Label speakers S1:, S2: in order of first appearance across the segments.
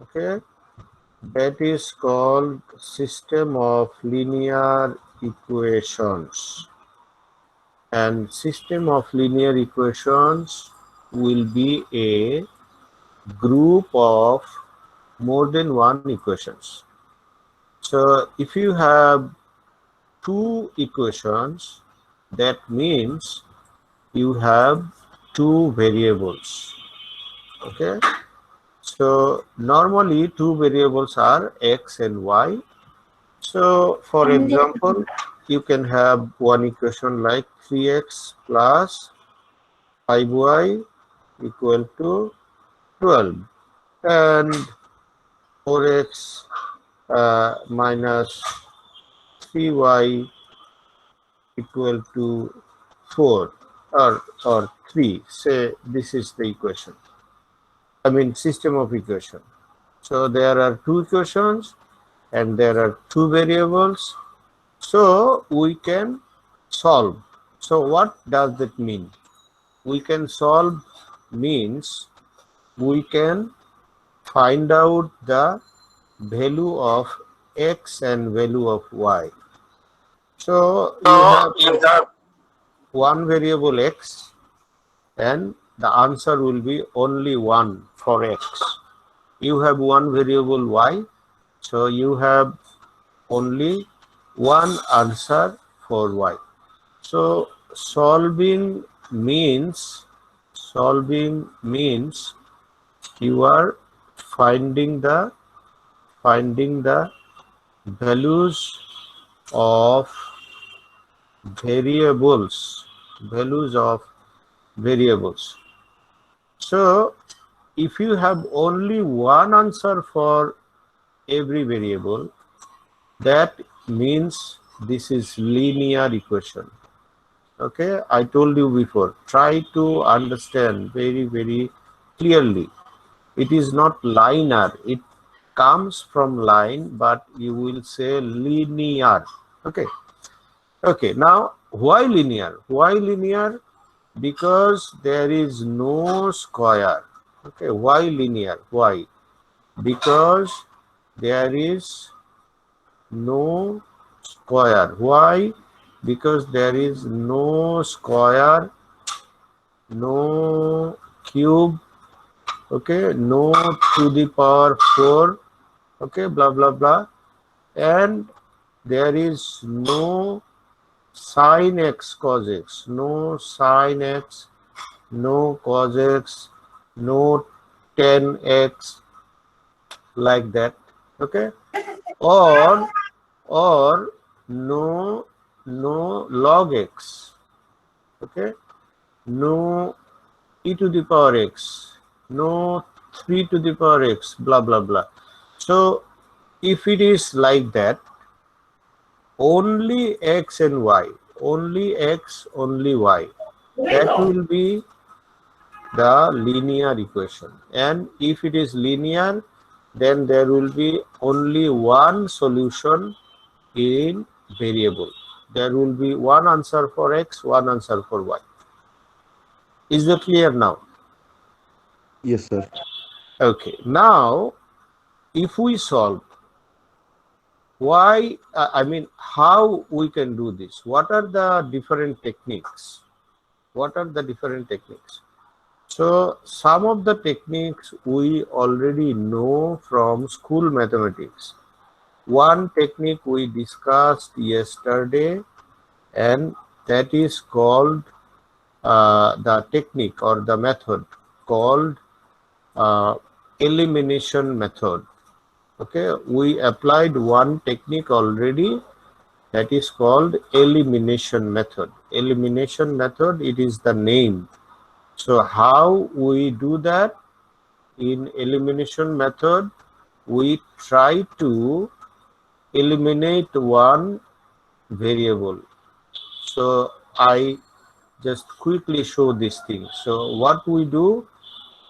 S1: Okay, that is called system of linear equations. And system of linear equations will be a group of more than one equations. So if you have two equations, that means you have two variables. Okay, so normally two variables are x and y. So for example, you can have one equation like 3x plus 5y equal to 12 and 4x minus 3y equal to 4 or 3. Say this is the equation. I mean system of equation. So there are two equations and there are two variables. So we can solve. So what does that mean? We can solve means we can find out the value of x and value of y. So you have one variable x and the answer will be only one for x. You have one variable y, so you have only one answer for y. So solving means you are finding the values of variables. So if you have only one answer for every variable, that means this is linear equation. Okay, I told you before, try to understand very clearly. It is not linear, it comes from line, but you will say linear. Okay, now why linear? Because there is no square. Okay, why linear? Why? Because there is no square. Why? Because there is no square, no cube, okay, no to the power 4, okay, blah blah blah, and there is no sin x cos x, no sin x, no cos x, no tan x, like that. Okay, or no log x. Okay, no e to the power x, no 3 to the power x, blah blah blah. So if it is like that, only x and y, only x, only y, that will be the linear equation. And if it is linear, then there will be only one solution in variable. There will be one answer for x, one answer for y. Is that clear now?
S2: Yes, sir.
S1: Okay, now if we solve, why, I mean, how we can do this? What are the different techniques? So some of the techniques we already know from school mathematics. One technique we discussed yesterday, and that is called the technique or the method called elimination method. Okay, we applied one technique already, that is called elimination method. Elimination method, it is the name. So how we do that? In elimination method, we try to eliminate one variable. So I just quickly show this thing. So what we do,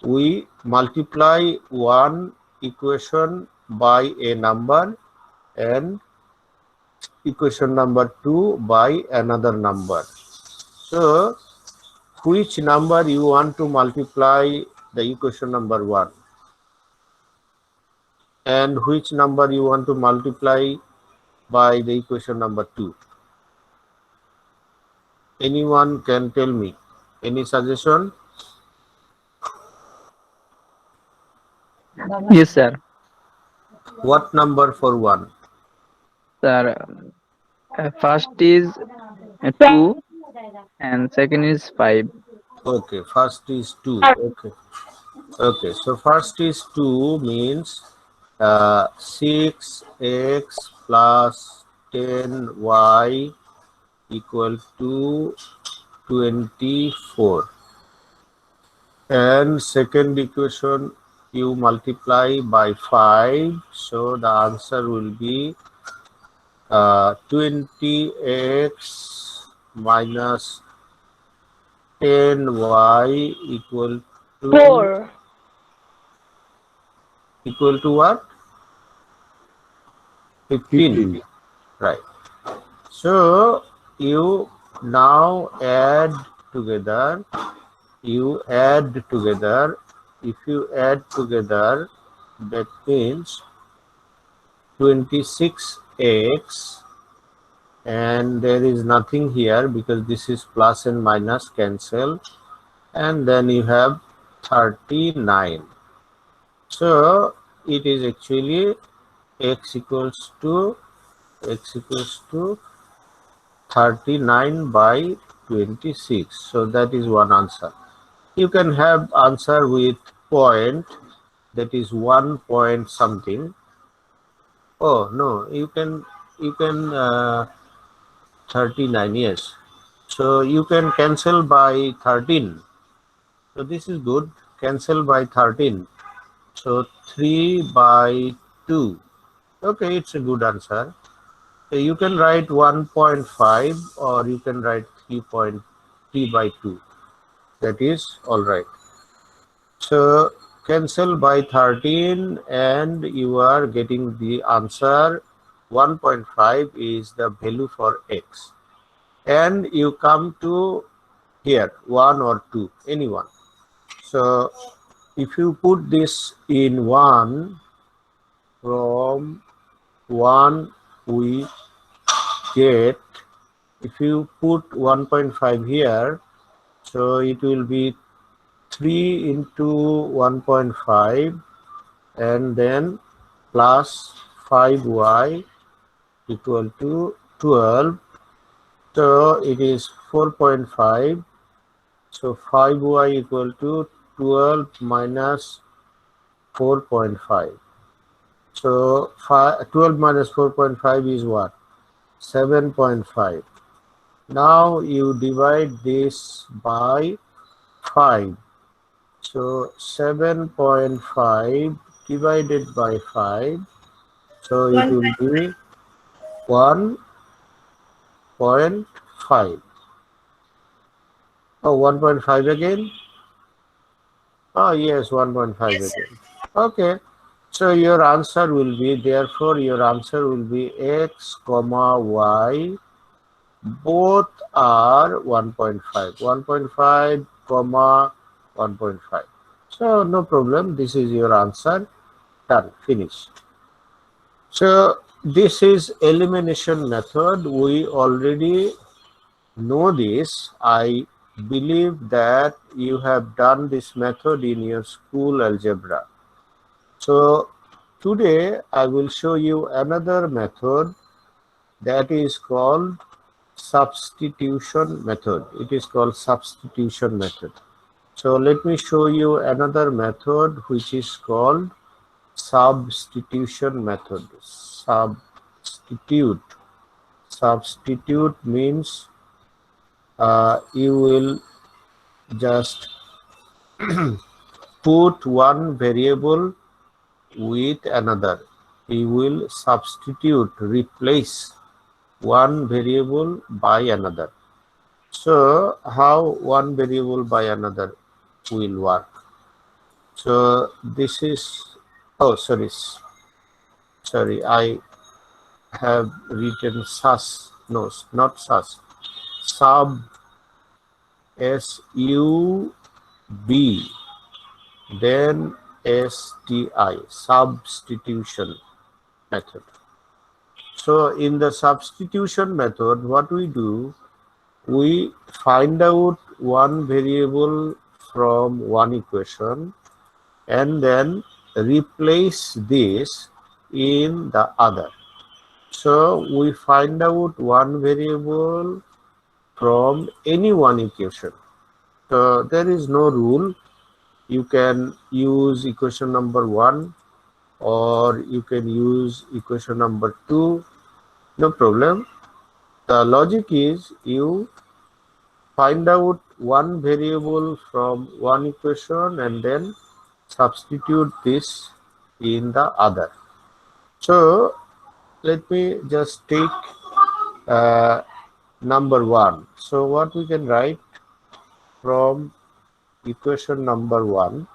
S1: we multiply one equation by a number and equation number 2 by another number. So which number you want to multiply the equation number 1? and which number you want to multiply by the equation number 2? Anyone can tell me? Any suggestion?
S3: Yes, sir.
S1: What number for 1?
S3: Sir, first is 2 and second is 5.
S1: Okay, first is 2. Okay. Okay, so first is 2 means 6x plus 10y equal to 24. And second equation you multiply by 5, so the answer will be 20x minus 10y equal to
S4: 4.
S1: what? 15.
S2: 15.
S1: Right. So you now add together. If you add together, that means 26x, and there is nothing here because this is plus and minus cancel, and then you have 39. So it is actually x equals to 39 by 26. So that is one answer. You can have answer with point, that is 1 point something. Oh no, you can 39, yes. So you can cancel by 13. So this is good. Cancel by 13. So 3 by 2. Okay, it's a good answer. So you can write 1.5 or you can write 3 by 2. That is all right. So cancel by 13 and you are getting the answer 1.5 is the value for x. And you come to here 1 or 2, anyone. So if you put this in 1, from 1 we get, if you put 1.5 here, so it will be 3 into 1.5 and then plus 5y equal to 12. So it is 4.5. So 5y equal to 12 minus 4.5. So 12 minus 4.5 is what? 7.5. Now you divide this by 5. So 7.5 divided by 5. So it will be 1.5. Oh, 1.5 again? Oh, yes, 1.5 again. Okay. So your answer will be, therefore, your answer will be x, comma, y. Both are 1.5. 1.5, comma, 1.5. So no problem. This is your answer. Done. Finished. So this is elimination method. We already know this. I believe that you have done this method in your school algebra. So today I will show you another method that is called substitution method. It is called substitution method. So let me show you another method which is called substitution method. Substitute means you will just put one variable with another. You will substitute, replace one variable by another. So how one variable by another will work? So this is, oh sorry, I have written sus, no, not sus, sub, SUB, then Substitution method. So in the substitution method, what we do, we find out one variable from one equation and then replace this in the other. So we find out one variable from any one equation. So there is no rule. You can use equation number 1 or you can use equation number 2, no problem. The logic is you find out one variable from one equation and then substitute this in the other. So let me just take number 1. So what we can write from equation number 1,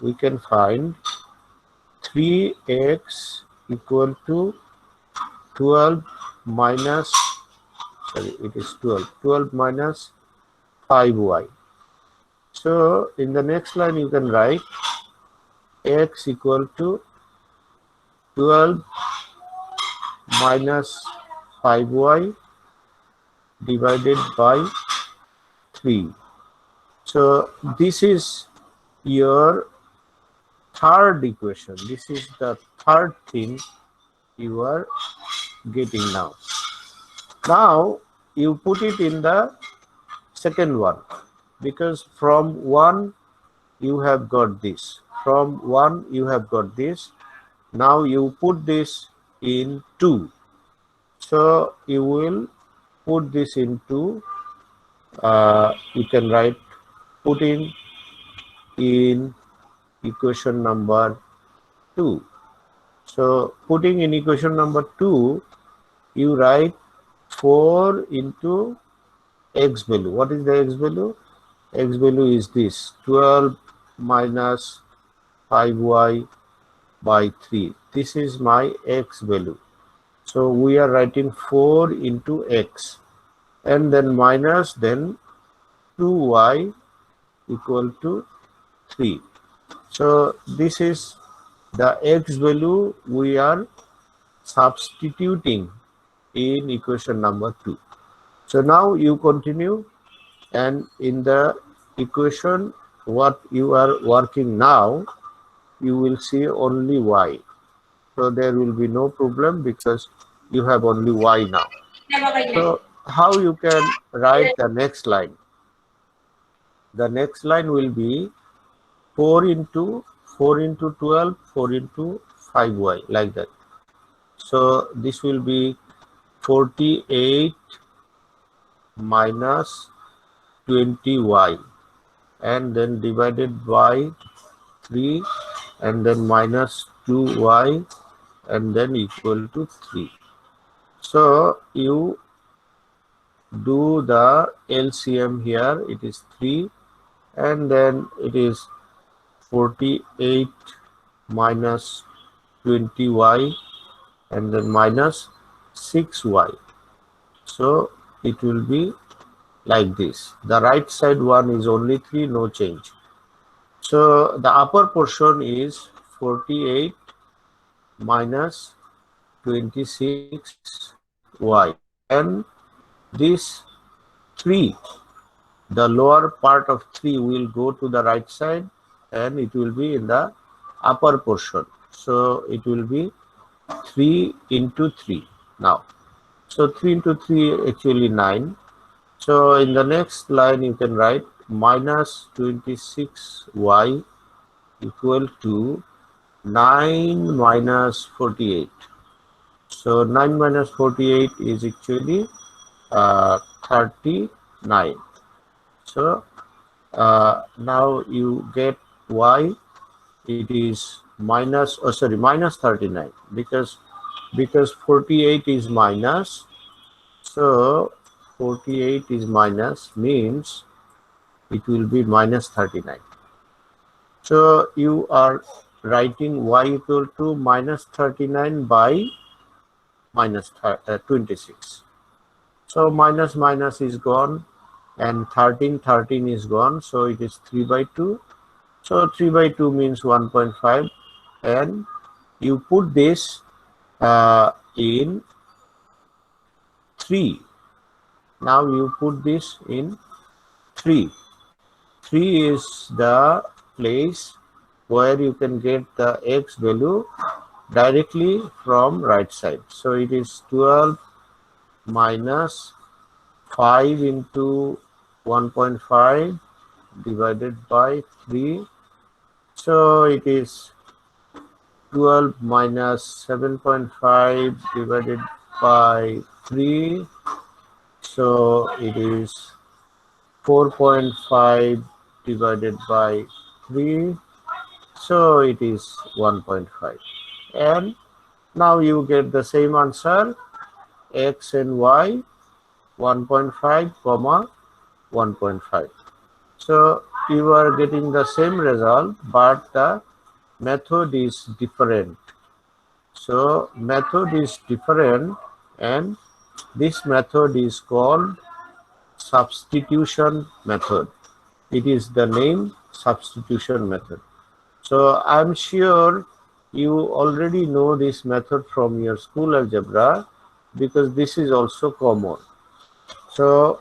S1: we can find 3x equal to 12 minus, sorry, it is 12 minus 5y. So in the next line you can write x equal to 12 minus 5y divided by 3. So this is your third equation. This is the third thing you are getting now. Now you put it in the second one, because from 1 you have got this. From 1 you have got this. Now you put this in 2. So you will put this into, you can write putting in equation number 2. So putting in equation number 2, you write 4 into x value. What is the x value? X value is this, 12 minus 5y by 3. This is my x value. So we are writing 4 into x and then minus, then 2y equal to 3. So this is the x value we are substituting in equation number 2. So now you continue, and in the equation what you are working now, you will see only y. So there will be no problem because you have only y now. So how you can write the next line? The next line will be 4 into 12, 4 into 5y, like that. So this will be 48 minus 20y, and then divided by 3, and then minus 2y, and then equal to 3. So you do the LCM here. It is 3, and then it is 48 minus 20y, and then minus 6y. So it will be like this. The right side one is only 3, no change. So the upper portion is 48 minus 26y, and this 3, the lower part of 3 will go to the right side and it will be in the upper portion. So it will be 3 into 3 now. So 3 into 3 actually 9. So in the next line you can write minus 26y equal to 9 minus 48. So 9 minus 48 is actually 39. So now you get y. It is minus, oh sorry, minus 39, because 48 is minus. So 48 is minus means it will be minus 39. So you are writing y equal to minus 39 by minus 26. So minus minus is gone, and 13 is gone. So it is 3 by 2. So 3 by 2 means 1.5, and you put this in 3. Now you put this in 3. 3 is the place where you can get the x value directly from right side. So it is 12 minus 5 into 1.5 divided by 3. So it is 12 minus 7.5 divided by 3. So it is 4.5 divided by 3. So it is 1.5. And now you get the same answer, x and y, 1.5 comma 1.5. So you are getting the same result, but the method is different. So method is different, and this method is called substitution method. It is the name substitution method. So I'm sure you already know this method from your school algebra, because this is also common. So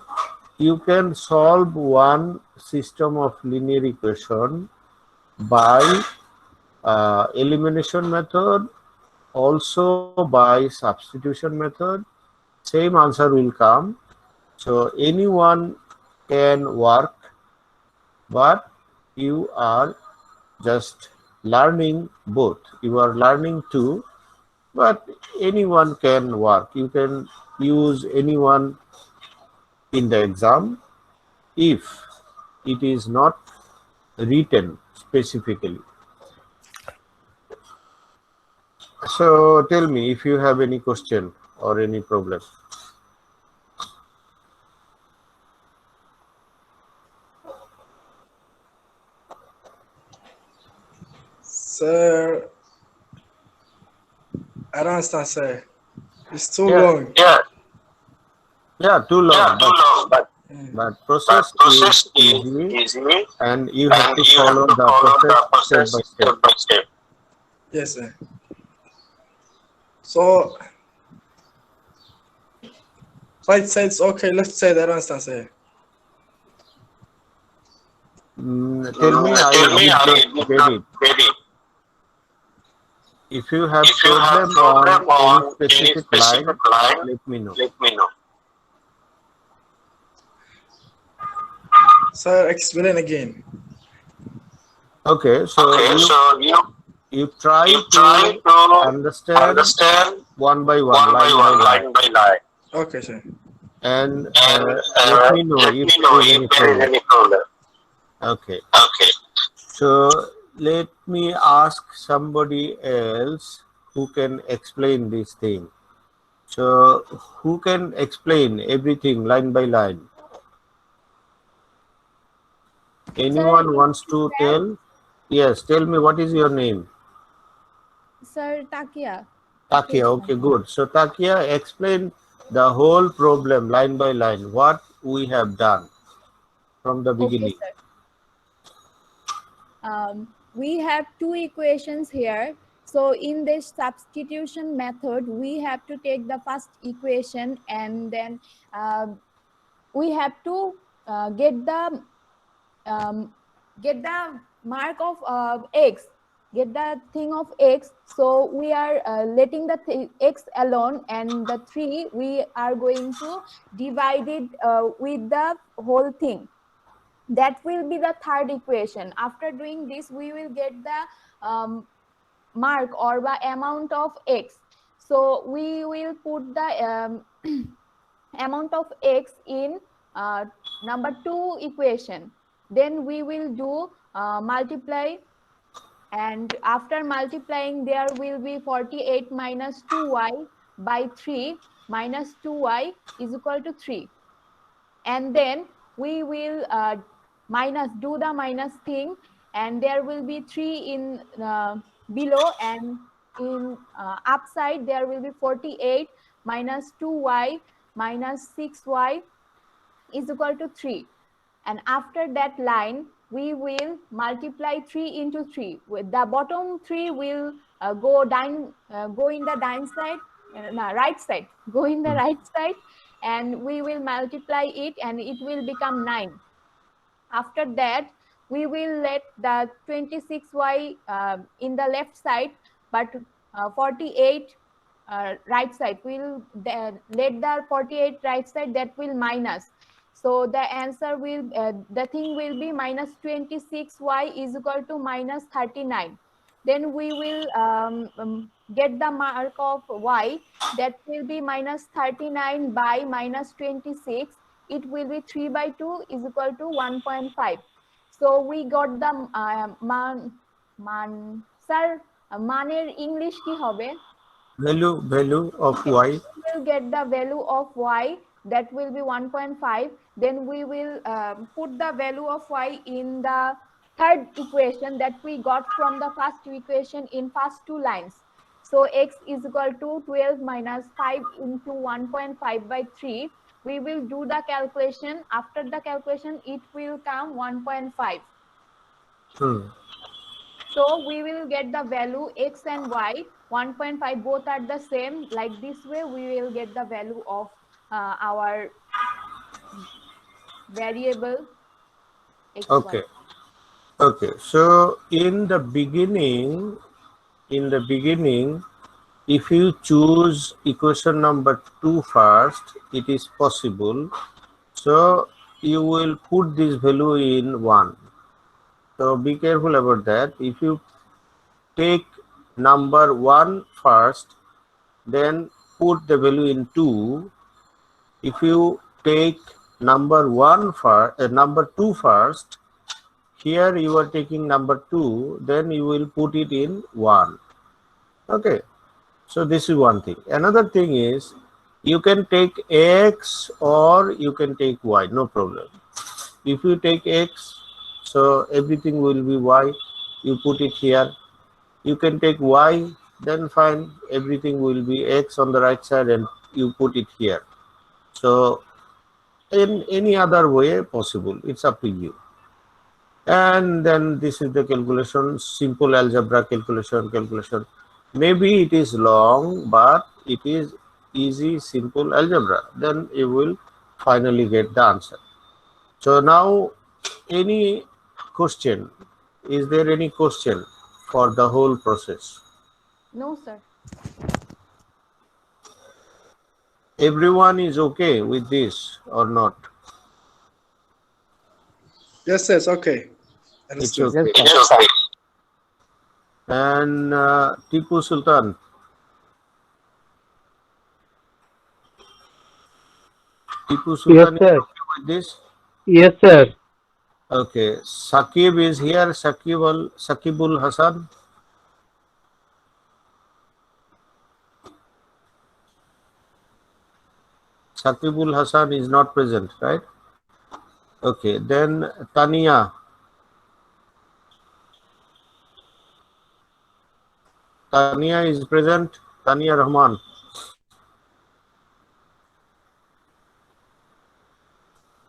S1: you can solve one system of linear equation by elimination method, also by substitution method. Same answer will come. So anyone can work, but you are just learning both. You are learning too, but anyone can work. You can use anyone in the exam if it is not written specifically. So tell me if you have any question or any problem.
S4: Sir, I don't understand, sir. It's too
S1: Yeah,
S4: long.
S1: too long,
S4: Mm.
S1: but process is easy, and you have to follow the process step by step.
S4: Yes, sir. So, right side is okay, left side I don't understand, sir.
S1: Tell me, I will give the credit. If you have problem on any specific line, let me know.
S4: Sir, explain again.
S1: Okay, so you try to understand one by one, line by line,
S4: Okay, sir.
S1: and let me know if there is any problem. Okay, so let me ask somebody else who can explain this thing. So who can explain everything line by line?
S5: Sir,
S1: Anyone wants to tell? Yes, tell me, what is your name?
S5: Sir Takia.
S1: Takia, okay, good. So Takia, explain the whole problem line by line, what we have done from the
S5: Okay,
S1: beginning.
S5: sir. We have two equations here. So in this substitution method, we have to take the first equation, and then we have to um, get the mark of x, get the thing of x. So we are letting the x alone, and the 3 we are going to divide it with the whole thing. That will be the third equation. After doing this, we will get the mark or the amount of x. So we will put the amount of x in number 2 equation. Then we will do multiply, and after multiplying there will be 48 minus 2y by 3 minus 2y is equal to 3. And then we will do the minus thing, and there will be 3 in below, and in upside there will be 48 minus 2y minus 6y is equal to 3. And after that line we will multiply 3 into 3. With the bottom 3 will go in the right side, go in the right side, and we will multiply it and it will become 9. After that, we will let the 26y in the left side, but 48 right side. We'll let the 48 right side, that will minus. So the answer will, the thing will be minus 26y is equal to minus 39. Then we will get the mark of y, that will be minus 39 by minus 26. It will be 3 by 2 is equal to 1.5. So we got the sir, maner English ki hobe?
S1: Value of y.
S5: We will get the value of y, that will be 1.5. Then we will put the value of y in the third equation that we got from the first equation in first two lines. So x is equal to 12 minus 5 into 1.5 by 3. We will do the calculation. After the calculation, it will come 1.5. So we will get the value x and y, 1.5, both are the same. Like this way, we will get the value of our variable x.
S1: Okay. Okay. So in the beginning, if you choose equation number 2 first, it is possible. So you will put this value in 1. So be careful about that. If you take number 1 first, then put the value in 2. If you take number 2 first, here you are taking number 2, then you will put it in 1. Okay. So this is one thing. Another thing is, you can take x or you can take y, no problem. If you take x, so everything will be y, you put it here. You can take y, then fine, everything will be x on the right side and you put it here. So in any other way possible, it's up to you. And then this is the calculation, simple algebra calculation. Maybe it is long, but it is easy, simple algebra. Then you will finally get the answer. So now, any question? Is there any question for the whole process?
S5: No, sir.
S1: Everyone is okay with this or not?
S4: Yes, yes, okay.
S1: It's
S4: Understood.
S1: okay.
S3: Yes, sir.
S1: And Tipu Sultan. Tipu Sultan is
S6: sir.
S1: okay with this?
S6: Yes, sir.
S1: Okay. Sakib is here. Sakibul Hasan. Sakibul Hasan is not present, right? Okay. Then Tania. Tania is present. Tania Rahman.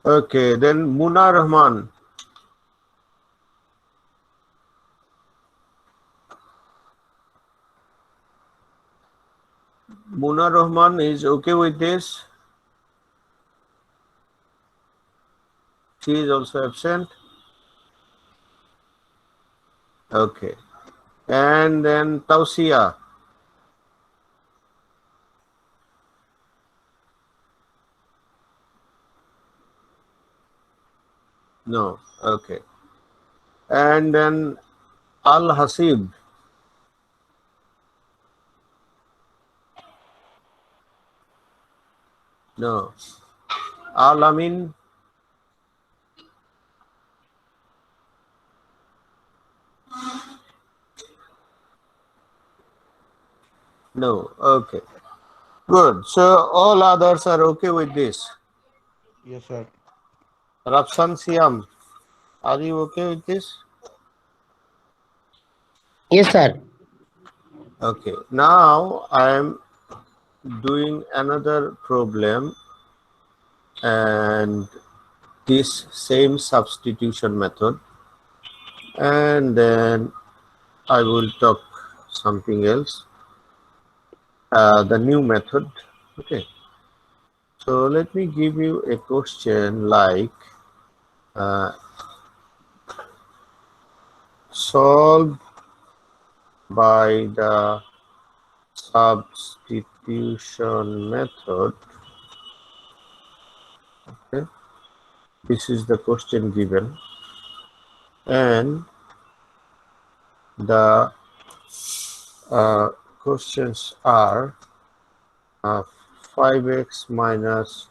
S1: Okay. Then Muna Rahman. Muna Rahman is okay with this. She is also absent. Okay. And then Tausia. No. Okay. And then Al Hasib. No. Al Amin. No. Okay. Good. So all others are okay with this.
S2: Yes, sir.
S1: Rapsan Siam, are you okay with this?
S7: Yes, sir.
S1: Okay. Now I am doing another problem, and this same substitution method. and then I will talk something else, the new method. Okay, so let me give you a question like solve by the substitution method. Okay, this is the question given, and the questions are 5x minus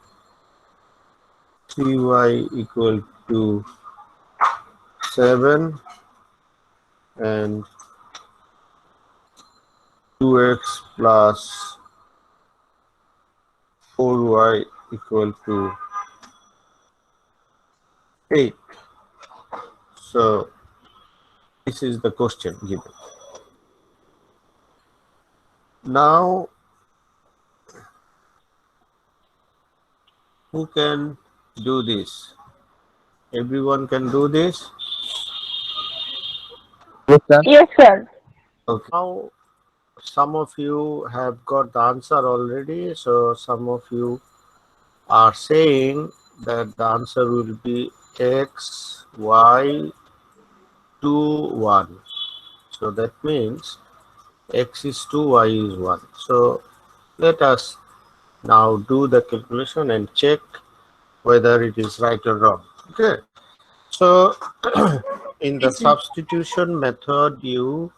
S1: 3y equal to 7 and 2x plus 4y equal to 8. So this is the question given. Now, who can do this? Everyone can do this?
S3: Yes, sir.
S6: Yes, sir.
S1: Okay. Now, some of you have got the answer already. So some of you are saying that the answer will be x, y, 2, 1. So that means x is 2, y is 1. So let us now do the calculation and check whether it is right or wrong. Okay. So in the substitution method, you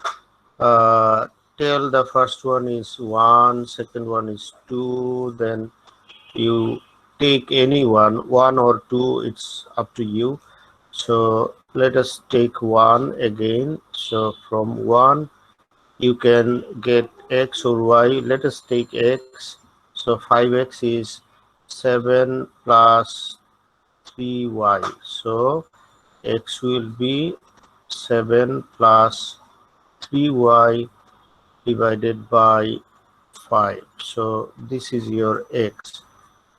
S1: tell the first one is 1, second one is 2, then you take any one or 2, it's up to you. So let us take 1 again. So from 1 you can get x or y. Let us take x. So 5x is 7 plus 3y. So x will be 7 plus 3y divided by 5. So this is your x.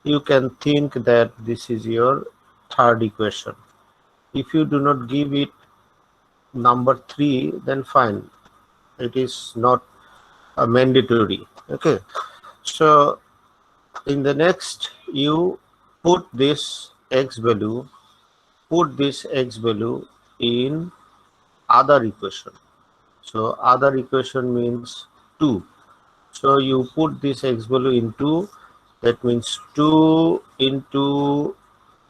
S1: You can think that this is your third equation. If you do not give it number 3, then fine. It is not a mandatory. Okay. So in the next, you put this x value in other equation. So other equation means 2. So you put this x value into, that means 2 into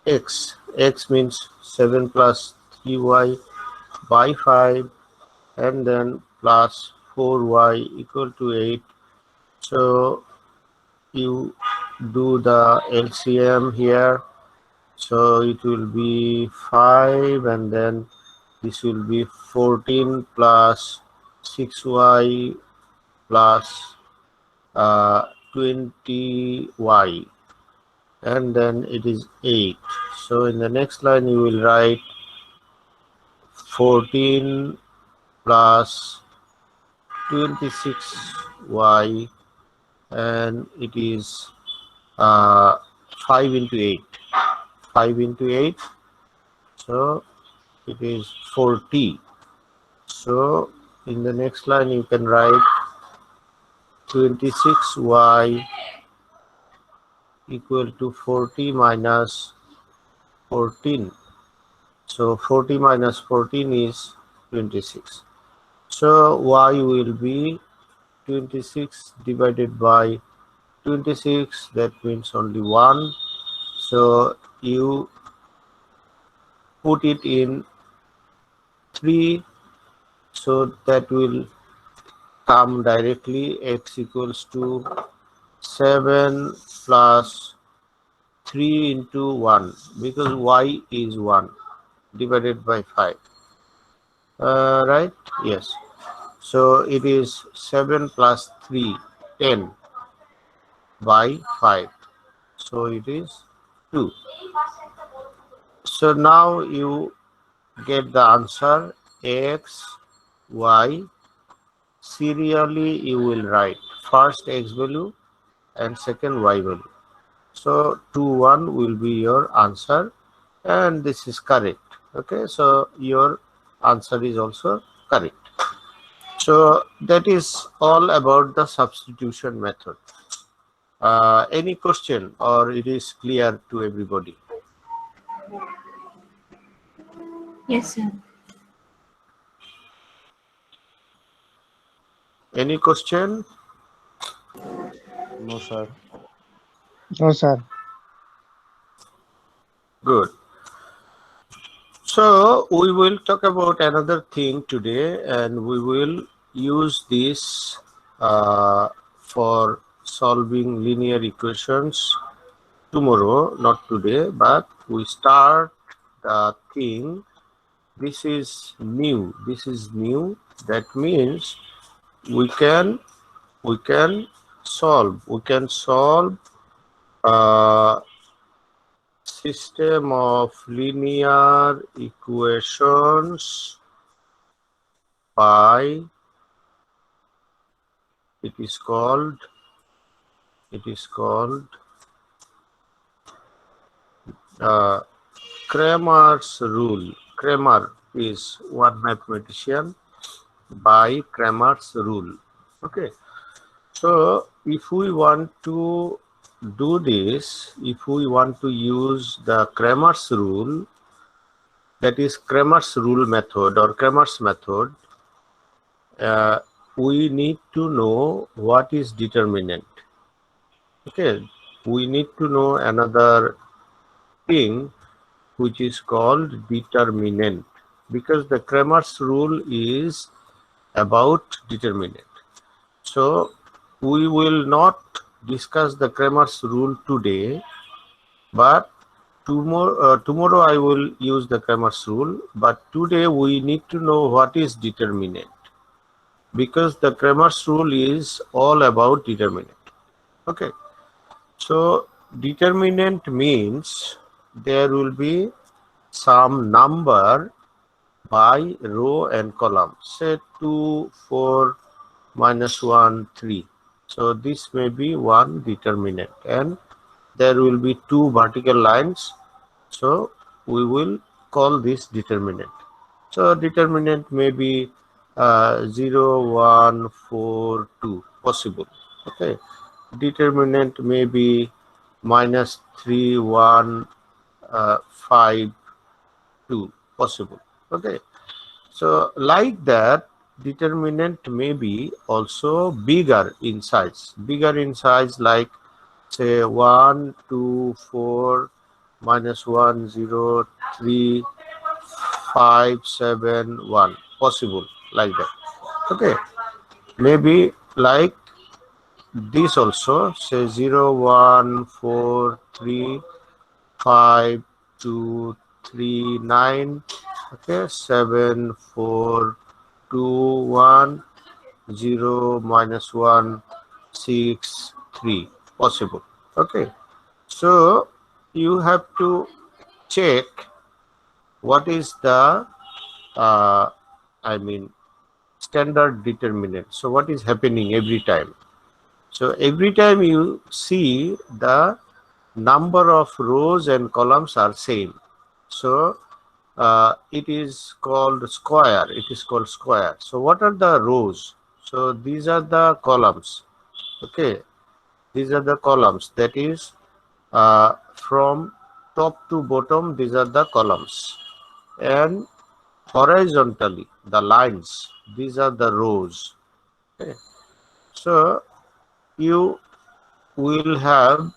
S1: x. X means 7 plus 3y by 5, and then plus 4y equal to 8. So you do the LCM here. So it will be 5, and then this will be 14 plus 6y plus 20y, and then it is 8. So in the next line you will write 14 plus 26y, and it is 5 into 8. 5 into 8, so it is 40. So in the next line you can write 26y equal to 40 minus 14. So 40 minus 14 is 26. So y will be 26 divided by 26, that means only 1. So you put it in 3, so that will come directly. X equals to 7 plus 3 into 1, because y is 1 divided by 5. Right? Yes. So it is 7 plus 3, 10 by 5. So it is 2. So now you get the answer x, y. Serially you will write first x value and second y value. So 2, 1 will be your answer, and this is correct. Okay, so your answer is also correct. So that is all about the substitution method. Any question, or it is clear to everybody?
S6: Yes, sir.
S1: Any question?
S2: No, sir.
S7: No, sir.
S1: Good. So we will talk about another thing today, and we will use this for solving linear equations tomorrow, not today, but we start the thing. This is new. This is new. That means we can solve. We can solve system of linear equations by it is called Kramer's rule. Kramer is one mathematician by Kramer's rule. Okay, so if we want to do this, if we want to use the Kramer's rule, that is Kramer's rule method or Kramer's method, we need to know what is determinant. Okay, we need to know another thing which is called determinant, because the Kramer's rule is about determinant. So we will not discuss the Kramer's rule today, but tomorrow I will use the Kramer's rule, but today we need to know what is determinant, because the Kramer's rule is all about determinant. Okay, so determinant means there will be some number by row and column, say 2, 4, -1, 3. So this may be one determinant, and there will be 2 vertical lines. So we will call this determinant. So determinant may be 0, 1, 4, 2 possible. Okay, determinant may be -3, 1, 5, 2 possible. Okay, so like that, determinant may be also bigger in size. Bigger in size, like say 1, 2, 4, -1, 0, 3, 5, 7, 1 possible, like that. Okay, maybe like this also, say 0, 1, 4, 3, 5, 2, 3, 9, okay, 7, 4, 2, 1, 0, -1, 6, 3 possible. Okay, so you have to check what is the standard determinant. So what is happening every time? So every time you see the number of rows and columns are same, so it is called square. It is called square. So what are the rows? So these are the columns. Okay, these are the columns. That is from top to bottom. These are the columns, and horizontally the lines. These are the rows. Okay, so you will have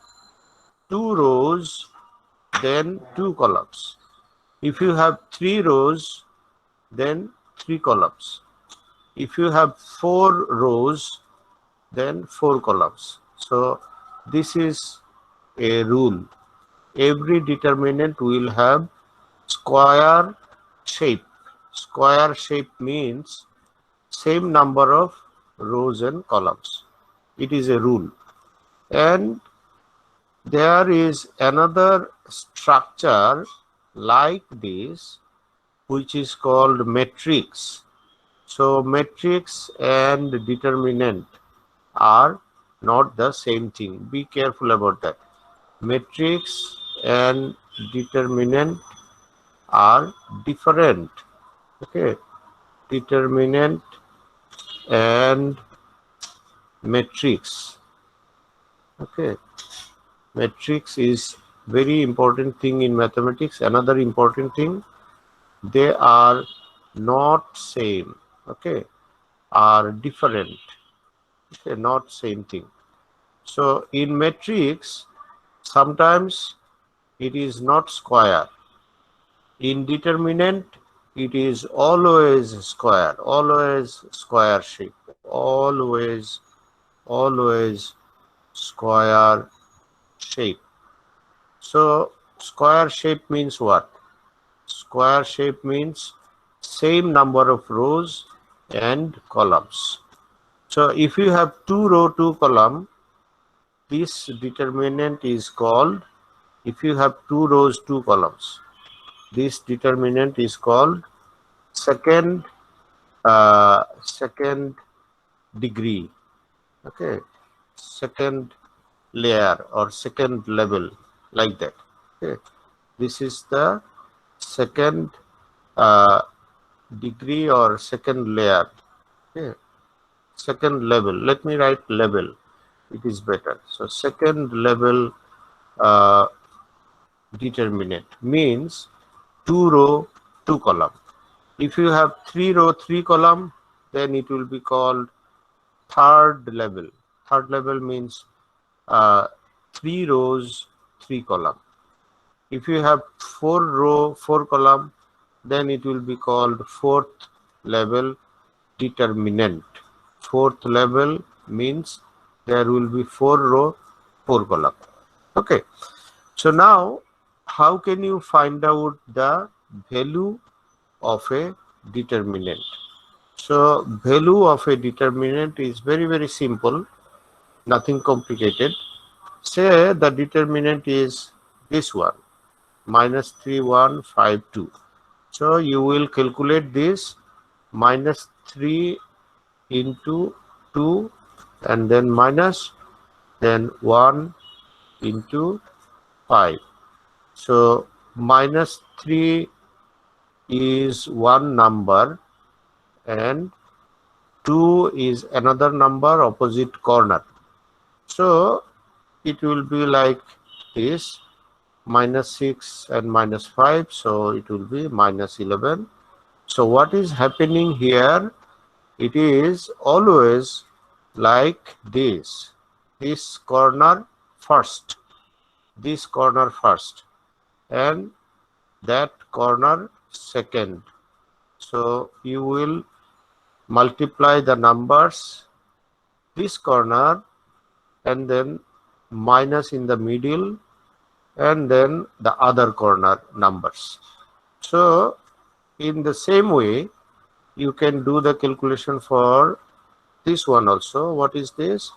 S1: 2 rows, then 2 columns. If you have 3 rows, then 3 columns. If you have 4 rows, then 4 columns. So this is a rule. Every determinant will have square shape. Square shape means same number of rows and columns. It is a rule. And there is another structure like this, which is called matrix. So matrix and determinant are not the same thing. Be careful about that. Matrix and determinant are different. Okay, determinant and matrix. Okay, matrix is very important thing in mathematics. Another important thing, they are not same. Okay, are different. Okay, not same thing. So in matrix, sometimes it is not square. In determinant, it is always square shape, always square shape. So square shape means what? Square shape means same number of rows and columns. So if you have 2 row, 2 column, this determinant is called, if you have 2 rows, 2 columns, this determinant is called second degree. Okay, second layer or second level, like that. Okay, this is the second degree or second layer. Okay, second level. Let me write level, it is better. So second level determinant means 2 row, 2 column. If you have 3 row, 3 column, then it will be called third level. Third level means 3 rows, 3 column. If you have 4 row, 4 column, then it will be called fourth level determinant. Fourth level means there will be 4 row, 4 column. Okay. So now, how can you find out the value of a determinant? So value of a determinant is very, very simple, nothing complicated. Say the determinant is this one, minus 3152. So you will calculate this minus 3 into 2 and then minus, then 1 into 5. So minus 3 is one number and 2 is another number opposite corner. So it will be like this, minus 6 and minus 5, so it will be minus 11. So what is happening here? It is always like this corner first, this corner first, and that corner second. So you will multiply the numbers, this corner, and then minus in the middle, and then the other corner numbers. So in the same way, you can do the calculation for this one also. What is this?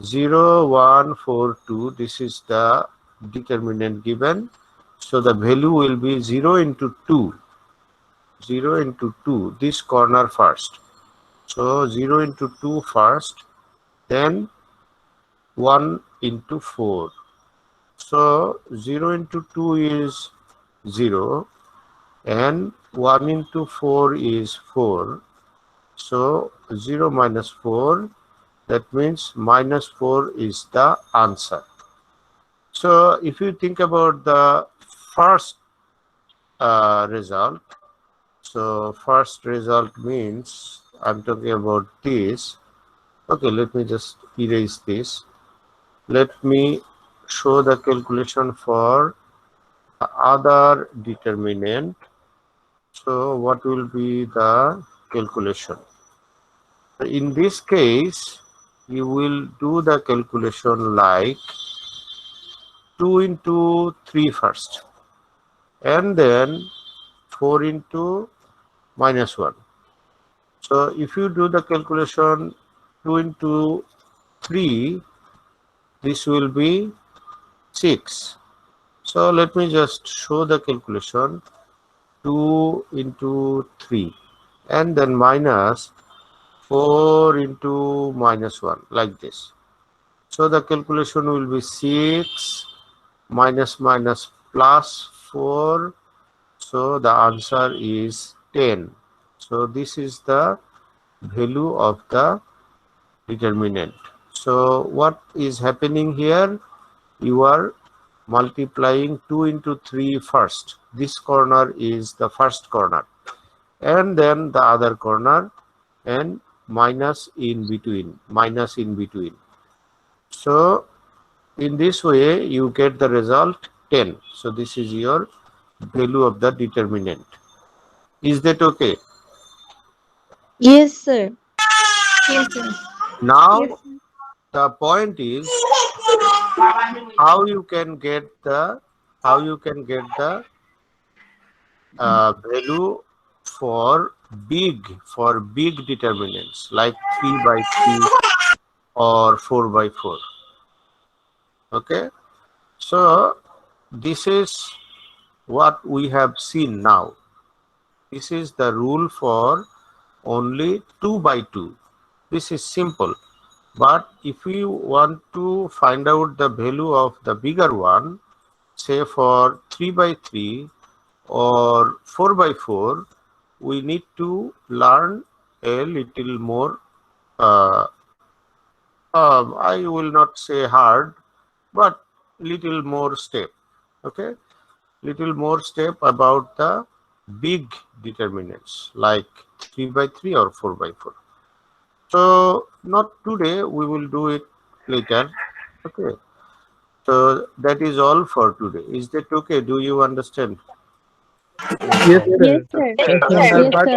S1: 0, 1, 4, 2. This is the determinant given. So the value will be 0 into 2. 0 into 2, this corner first. So 0 into 2 first, then 1 into 4. So 0 into 2 is 0 and 1 into 4 is 4. So 0 minus 4, that means minus 4 is the answer. So if you think about the first result, so first result means I'm talking about this. Okay, let me just erase this. Let me show the calculation for the other determinant. So what will be the calculation? In this case, you will do the calculation like 2 into 3 first, and then 4 into minus 1. So if you do the calculation 2 into 3, this will be 6. So let me just show the calculation. 2 into 3 and then minus 4 into minus 1, like this. So the calculation will be 6 minus minus plus 4. So the answer is 10. So this is the value of the determinant. So what is happening here? You are multiplying 2 into 3 first. This corner is the first corner, and then the other corner, and minus in between, minus in between. So in this way you get the result 10. So this is your value of the determinant. Is that okay?
S8: Yes, sir.
S6: Yes, sir.
S1: Now the point is how you can get the value for big determinants like 3 by 3 or 4 by 4. Okay, so this is what we have seen now. This is the rule for only 2 by 2. This is simple, but if we want to find out the value of the bigger one, say for 3 by 3 or 4 by 4, we need to learn a little more, I will not say hard, but little more step. Okay, little more step about the big determinants like 3 by 3 or 4 by 4. So not today, we will do it later. Okay, so that is all for today. Is that okay? Do you understand?
S3: Yes,
S8: Yes,
S3: sir.
S8: sir.
S3: Yes,
S8: Yes,
S3: sir.
S8: sir.
S3: But